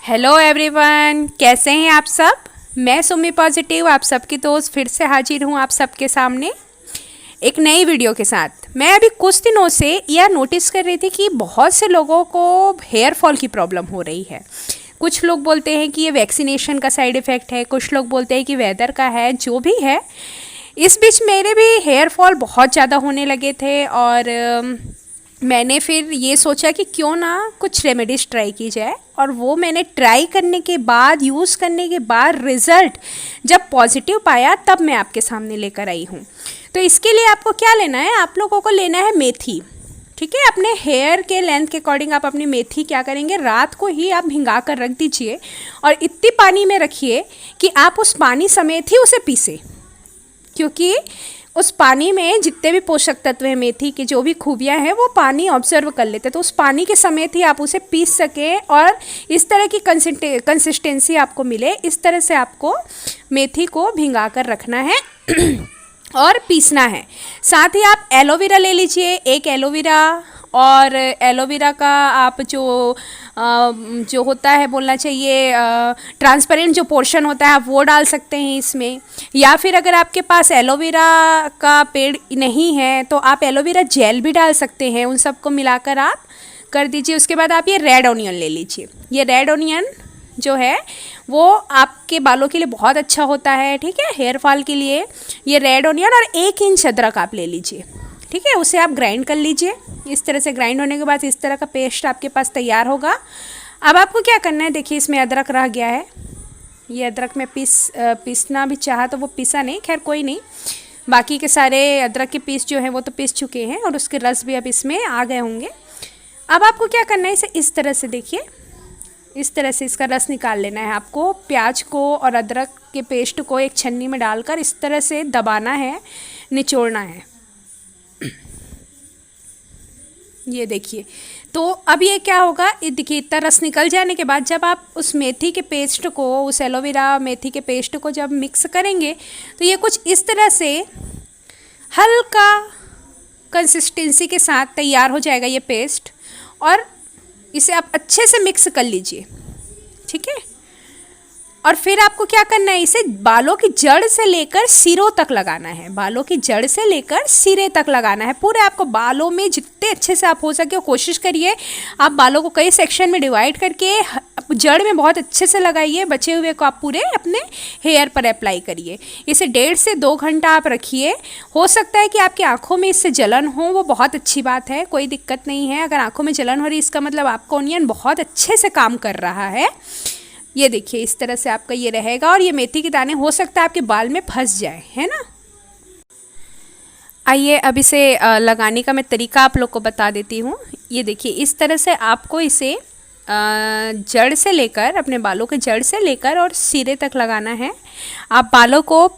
Hello everyone, कैसे हैं आप सब। मैं सुमी पॉजिटिव आप सबकी दोस्त फिर से हाजिर हूँ आप सबके सामने एक नई वीडियो के साथ। मैं अभी कुछ दिनों से यह नोटिस कर रही थी कि बहुत से लोगों को हेयर फॉल की प्रॉब्लम हो रही है। कुछ लोग बोलते हैं कि ये वैक्सीनेशन का साइड इफ़ेक्ट है, कुछ लोग बोलते हैं कि वेदर का है, जो भी है। इस बीच मेरे भी हेयर फॉल बहुत ज़्यादा होने लगे थे और मैंने फिर ये सोचा कि क्यों ना कुछ रेमेडीज़ ट्राई की जाए। और वो मैंने ट्राई करने के बाद, यूज़ करने के बाद रिज़ल्ट जब पॉजिटिव पाया, तब मैं आपके सामने लेकर आई हूँ। तो इसके लिए आपको क्या लेना है, आप लोगों को लेना है मेथी। ठीक है, अपने हेयर के लेंथ के अकॉर्डिंग आप अपनी मेथी क्या करेंगे, रात को ही आप भिंगा कर रख दीजिए और इतनी पानी में रखिए कि आप उस पानी समेत ही उसे पीसें, क्योंकि उस पानी में जितने भी पोषक तत्व हैं, मेथी की जो भी खूबियाँ हैं, वो पानी ऑब्जर्व कर लेते हैं। तो उस पानी के समेत ही आप उसे पीस सकें और इस तरह की कंसिस्टेंसी आपको मिले। इस तरह से आपको मेथी को भिंगा कर रखना है और पीसना है। साथ ही आप एलोवेरा ले लीजिए, एक एलोवेरा। और एलोवेरा का आप जो होता है, बोलना चाहिए ट्रांसपेरेंट जो पोर्शन होता है, आप वो डाल सकते हैं इसमें। या फिर अगर आपके पास एलोवेरा का पेड़ नहीं है तो आप एलोवेरा जेल भी डाल सकते हैं। उन सबको मिलाकर आप कर दीजिए। उसके बाद आप ये रेड ऑनियन ले लीजिए। ये रेड ऑनियन जो है वो आपके बालों के लिए बहुत अच्छा होता है, ठीक है, हेयर फॉल के लिए। ये रेड ऑनियन और 1 इंच अदरक आप ले लीजिए, ठीक है। उसे आप ग्राइंड कर लीजिए। इस तरह से ग्राइंड होने के बाद इस तरह का पेस्ट आपके पास तैयार होगा। अब आपको क्या करना है, देखिए इसमें अदरक रह गया है। ये अदरक में पीसना भी चाहा तो वो पीसा नहीं, खैर कोई नहीं। बाकी के सारे अदरक के पीस जो हैं वो तो पीस चुके हैं और उसके रस भी अब इसमें आ गए होंगे। अब आपको क्या करना है, इसे इस तरह से, देखिए इस तरह से इसका रस निकाल लेना है आपको। प्याज को और अदरक के पेस्ट को एक छन्नी में डालकर इस तरह से दबाना है, निचोड़ना है। ये देखिए, तो अब ये क्या होगा, ये देखिए इतना रस निकल जाने के बाद जब आप उस मेथी के पेस्ट को, उस एलोवेरा मेथी के पेस्ट को जब मिक्स करेंगे तो ये कुछ इस तरह से हल्का कंसिस्टेंसी के साथ तैयार हो जाएगा ये पेस्ट। और इसे आप अच्छे से मिक्स कर लीजिए, ठीक है। और फिर आपको क्या करना है, इसे बालों की जड़ से लेकर सिरों तक लगाना है। बालों की जड़ से लेकर सिरे तक लगाना है। पूरे आपको बालों में जितने अच्छे से आप हो सके कोशिश करिए। आप बालों को कई सेक्शन में डिवाइड करके जड़ में बहुत अच्छे से लगाइए। बचे हुए को आप पूरे अपने हेयर पर अप्लाई करिए। इसे 1.5 से 2 घंटा आप रखिए। हो सकता है कि आपकी आँखों में इससे जलन हो, वो बहुत अच्छी बात है, कोई दिक्कत नहीं है। अगर आँखों में जलन हो रही, इसका मतलब आपका ओनियन बहुत अच्छे से काम कर रहा है। ये देखिए इस तरह से आपका ये रहेगा। और ये मेथी के दाने हो सकता है आपके बाल में फंस जाए, है ना। आइए अब इसे लगाने का मैं तरीका आप लोग को बता देती हूँ। ये देखिए इस तरह से आपको इसे जड़ से लेकर, अपने बालों के जड़ से लेकर और सिरे तक लगाना है। आप बालों को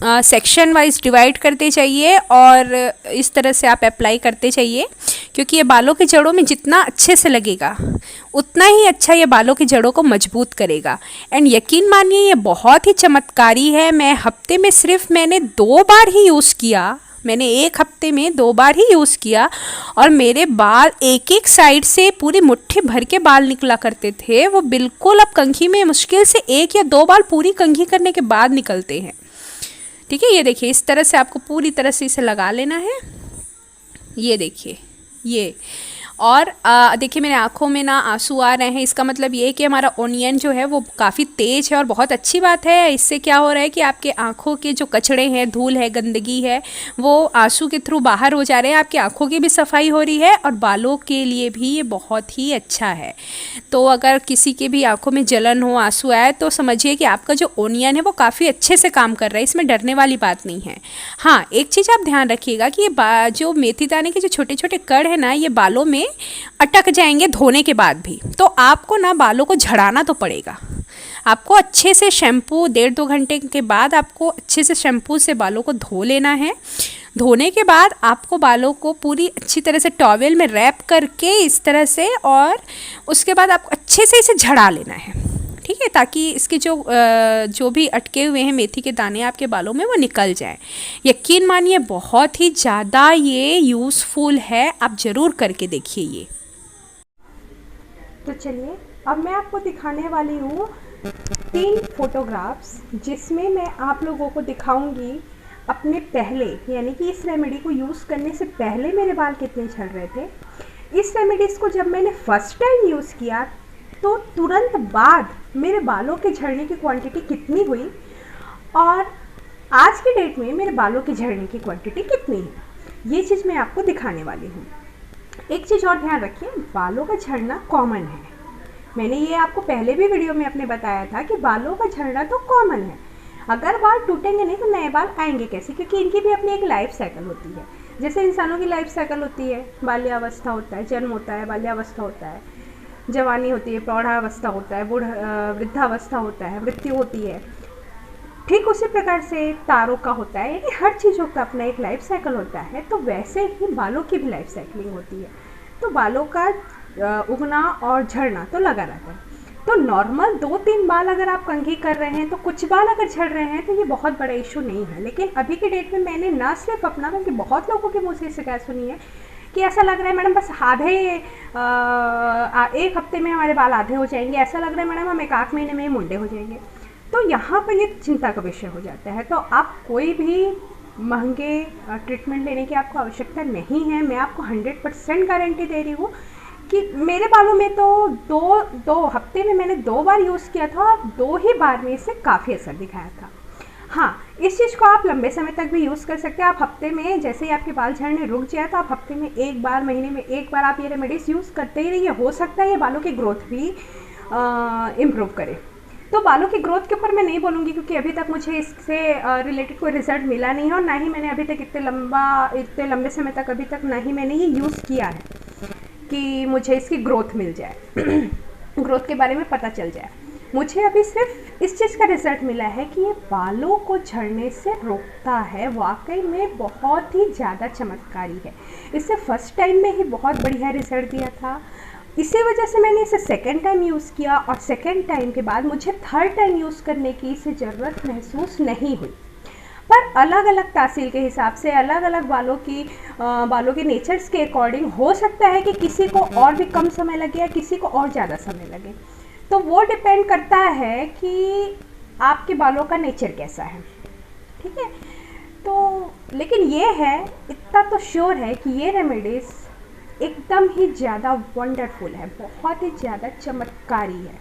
सेक्शन वाइज डिवाइड करते जाइए और इस तरह से आप अप्लाई करते जाइए, क्योंकि ये बालों की जड़ों में जितना अच्छे से लगेगा उतना ही अच्छा ये बालों की जड़ों को मजबूत करेगा। एंड यकीन मानिए ये बहुत ही चमत्कारी है। मैं हफ्ते में सिर्फ मैंने 2 बार ही यूज़ किया। मैंने 1 हफ्ते में 2 बार ही यूज़ किया और मेरे बाल एक साइड से पूरी मुट्ठी भर के बाल निकला करते थे। वो बिल्कुल अब कंघी में मुश्किल से 1 या 2 बार पूरी कंघी करने के बाद निकलते हैं, ठीक है। ये देखिए इस तरह से आपको पूरी तरह से इसे लगा लेना है। ये देखिए ये, और देखिए मेरे आँखों में ना आंसू आ रहे हैं। इसका मतलब ये है कि हमारा ओनियन जो है वो काफ़ी तेज़ है और बहुत अच्छी बात है। इससे क्या हो रहा है कि आपके आँखों के जो कचड़े हैं, धूल है, गंदगी है, वो आंसू के थ्रू बाहर हो जा रहे हैं। आपकी आँखों की भी सफाई हो रही है और बालों के लिए भी ये बहुत ही अच्छा है। तो अगर किसी के भी आँखों में जलन हो, आंसू आए, तो समझिए कि आपका जो ओनियन है वो काफ़ी अच्छे से काम कर रहा है। इसमें डरने वाली बात नहीं है। हाँ, एक चीज़ आप ध्यान रखिएगा कि ये जो मेथी दाने के जो छोटे छोटे कण हैं ना, ये बालों में अटक जाएंगे धोने के बाद भी। तो आपको ना बालों को झड़ाना तो पड़ेगा। आपको अच्छे से शैम्पू 1.5-2 घंटे के बाद आपको अच्छे से शैम्पू से बालों को धो लेना है। धोने के बाद आपको बालों को पूरी अच्छी तरह से टॉवेल में रैप करके इस तरह से, और उसके बाद आपको अच्छे से इसे झड़ा लेना है, ठीक है, ताकि इसके जो भी अटके हुए हैं मेथी के दाने आपके बालों में वो निकल जाए। यकीन मानिए बहुत ही ज़्यादा ये यूज़फुल है। आप ज़रूर करके देखिए ये। तो चलिए अब मैं आपको दिखाने वाली हूँ 3 फोटोग्राफ्स, जिसमें मैं आप लोगों को दिखाऊंगी अपने पहले, यानी कि इस रेमेडी को यूज़ करने से पहले मेरे बाल कितने झड़ रहे थे। इस रेमेडीज़ को जब मैंने फ़र्स्ट टाइम यूज़ किया तो तुरंत बाद मेरे बालों के झड़ने की क्वांटिटी कितनी हुई और आज के डेट में मेरे बालों के झड़ने की क्वांटिटी कितनी है, ये चीज़ मैं आपको दिखाने वाली हूँ। एक चीज़ और ध्यान रखिए, बालों का झड़ना कॉमन है। मैंने ये आपको पहले भी वीडियो में अपने बताया था कि बालों का झड़ना तो कॉमन है। अगर बाल टूटेंगे नहीं तो नए बाल आएंगे कैसे, क्योंकि इनकी भी अपनी एक लाइफ साइकिल होती है। जैसे इंसानों की लाइफ साइकिल होती है, बाल्यावस्था होता है, जन्म होता है, बाल्यावस्था होता है, जवानी होती है, प्रौढ़ावस्था होता है, वृद्धावस्था होता है, मृत्यु होती है। ठीक उसी प्रकार से तारों का होता है, यानी हर चीज़ों का अपना एक लाइफ साइकिल होता है। तो वैसे ही बालों की भी लाइफ साइकिलिंग होती है। तो बालों का उगना और झड़ना तो लगा रहता है। तो नॉर्मल 2-3 बाल अगर आप कंघी कर रहे हैं, तो कुछ बाल अगर झड़ रहे हैं तो ये बहुत बड़ा इशू नहीं है। लेकिन अभी के डेट में मैंने ना सिर्फ अपना बल्कि बहुत लोगों के मुँह से शिकायत सुनी है कि ऐसा लग रहा है मैडम बस आधे एक हफ्ते में हमारे बाल आधे हो जाएंगे, ऐसा लग रहा है मैडम हम 1-8 महीने में ही मुंडे हो जाएंगे। तो यहाँ पर ये चिंता का विषय हो जाता है। तो आप कोई भी महंगे ट्रीटमेंट लेने की आपको आवश्यकता नहीं है। मैं आपको 100% गारंटी दे रही हूँ कि मेरे बालों में तो दो हफ्ते में मैंने 2 बार यूज़ किया था और 2 ही बार में इससे काफ़ी असर दिखाया था। हाँ, इस चीज़ को आप लंबे समय तक भी यूज़ कर सकते हैं। आप हफ्ते में, जैसे ही आपके बाल झड़ने रुक जाए तो आप हफ्ते में 1 बार, महीने में 1 बार आप ये रेमेडीज़ यूज़ करते ही रहिए। हो सकता है ये बालों की ग्रोथ भी इम्प्रूव करे। तो बालों की ग्रोथ के ऊपर मैं नहीं बोलूँगी, क्योंकि अभी तक मुझे इससे रिलेटेड कोई रिज़ल्ट मिला नहीं है और ना ही मैंने अभी तक इतने लंबे समय तक अभी तक ना ही मैंने ये यूज़ किया है कि मुझे इसकी ग्रोथ मिल जाए ग्रोथ के बारे में पता चल जाए। मुझे अभी सिर्फ इस चीज़ का रिज़ल्ट मिला है कि ये बालों को झड़ने से रोकता है। वाकई में बहुत ही ज़्यादा चमत्कारी है। इससे फर्स्ट टाइम में ही बहुत बढ़िया रिज़ल्ट दिया था। इसी वजह से मैंने इसे सेकेंड टाइम यूज़ किया और सेकेंड टाइम के बाद मुझे थर्ड टाइम यूज़ करने की इसे ज़रूरत महसूस नहीं हुई। पर अलग अलग तासील के हिसाब से, अलग अलग बालों के नेचर्स के अकॉर्डिंग हो सकता है कि किसी को और भी कम समय लगे या किसी को और ज़्यादा समय लगे। तो वो डिपेंड करता है कि आपके बालों का नेचर कैसा है, ठीक है। तो लेकिन ये है, इतना तो श्योर है कि ये रेमेडीज़ एकदम ही ज़्यादा वंडरफुल है, बहुत ही ज़्यादा चमत्कारी है,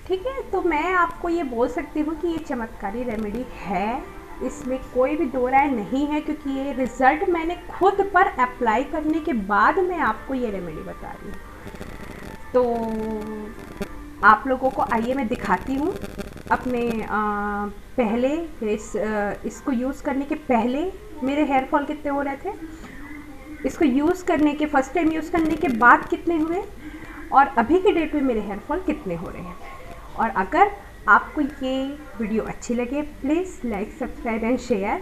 ठीक है। तो मैं आपको ये बोल सकती हूँ कि ये चमत्कारी रेमेडी है, इसमें कोई भी दो राय नहीं है, क्योंकि ये रिज़ल्ट मैंने खुद पर अप्लाई करने के बाद मैं आपको ये रेमेडी बता रही हूँ। तो आप लोगों को आइए मैं दिखाती हूँ अपने पहले इसको यूज़ करने के पहले मेरे हेयर फॉल कितने हो रहे थे, इसको यूज़ करने के फर्स्ट टाइम यूज़ करने के बाद कितने हुए और अभी के डेट में मेरे हेयर फॉल कितने हो रहे हैं। और अगर आपको ये वीडियो अच्छी लगे please like, subscribe and share.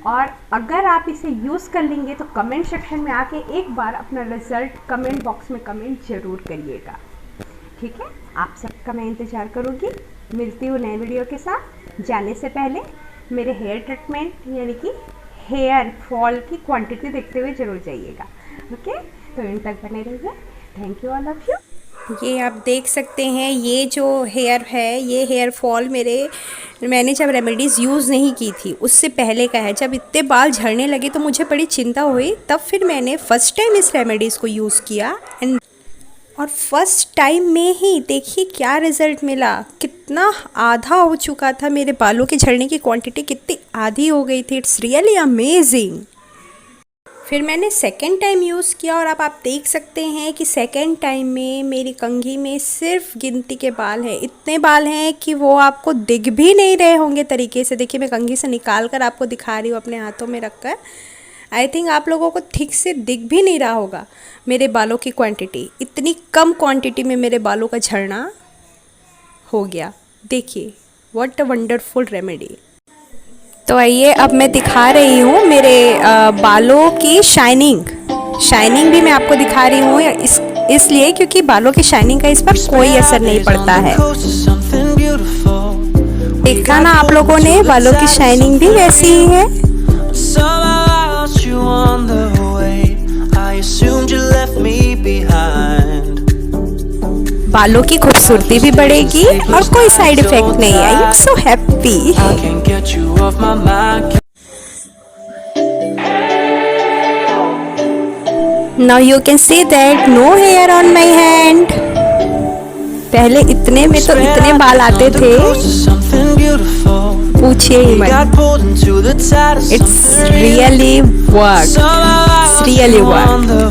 और अगर आप इसे यूज़ कर लेंगे तो कमेंट सेक्शन में आके एक बार अपना रिज़ल्ट कमेंट बॉक्स में कमेंट ज़रूर करिएगा, ठीक है। आप सबका मैं इंतज़ार करूँगी। मिलती हूँ नए वीडियो के साथ। जाने से पहले मेरे हेयर ट्रीटमेंट यानी कि हेयर फॉल की क्वांटिटी देखते हुए ज़रूर जाइएगा, ओके। तो इन तक बने रहिए। Thank you all of you. ये आप देख सकते हैं, ये जो हेयर है, ये हेयर फॉल मैंने जब रेमेडीज़ यूज़ नहीं की थी उससे पहले का है। जब इतने बाल झड़ने लगे तो मुझे बड़ी चिंता हुई, तब फिर मैंने फ़र्स्ट टाइम इस रेमेडीज़ को यूज़ किया और फर्स्ट टाइम में ही देखिए क्या रिज़ल्ट मिला। कितना आधा हो चुका था, मेरे बालों के झड़ने की क्वांटिटी कितनी आधी हो गई थी। It's really amazing. फिर मैंने सेकेंड टाइम यूज़ किया और अब आप देख सकते हैं कि सेकेंड टाइम में मेरी कंघी में सिर्फ गिनती के बाल हैं। इतने बाल हैं कि वो आपको दिख भी नहीं रहे होंगे तरीके से। देखिए मैं कंघी से निकाल कर आपको दिखा रही हूँ अपने हाथों में रख कर। आई थिंक आप लोगों को ठीक से दिख भी नहीं रहा होगा मेरे बालों की क्वांटिटी। इतनी कम क्वांटिटी में मेरे बालों का झड़ना हो गया। देखिए व्हाट अ वंडरफुल रेमेडी। तो आइए अब मैं दिखा रही हूँ मेरे बालों की शाइनिंग भी मैं आपको दिखा रही हूँ इसलिए क्योंकि बालों की शाइनिंग का इस पर कोई असर नहीं पड़ता है। देखा ना आप लोगों ने, बालों की शाइनिंग भी वैसी ही है। बालों की खूबसूरती भी बढ़ेगी और कोई साइड इफेक्ट नहीं I am so happy. I can't get you off my mind. Now you can see that no hair on my hand. पहले इतने में तो इतने बाल आते थे, Something beautiful. पूछिए ही मत। Got pulled into the tide of It's something real. really work. Somehow I It's was really on work. the